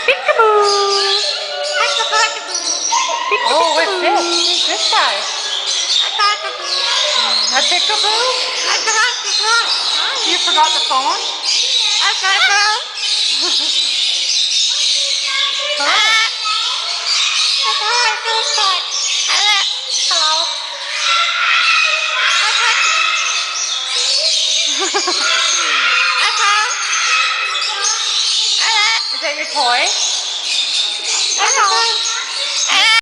Peekaboo. Oh, what's this? Who's this guy? A peekaboo? You forgot the phone? Is that your toy?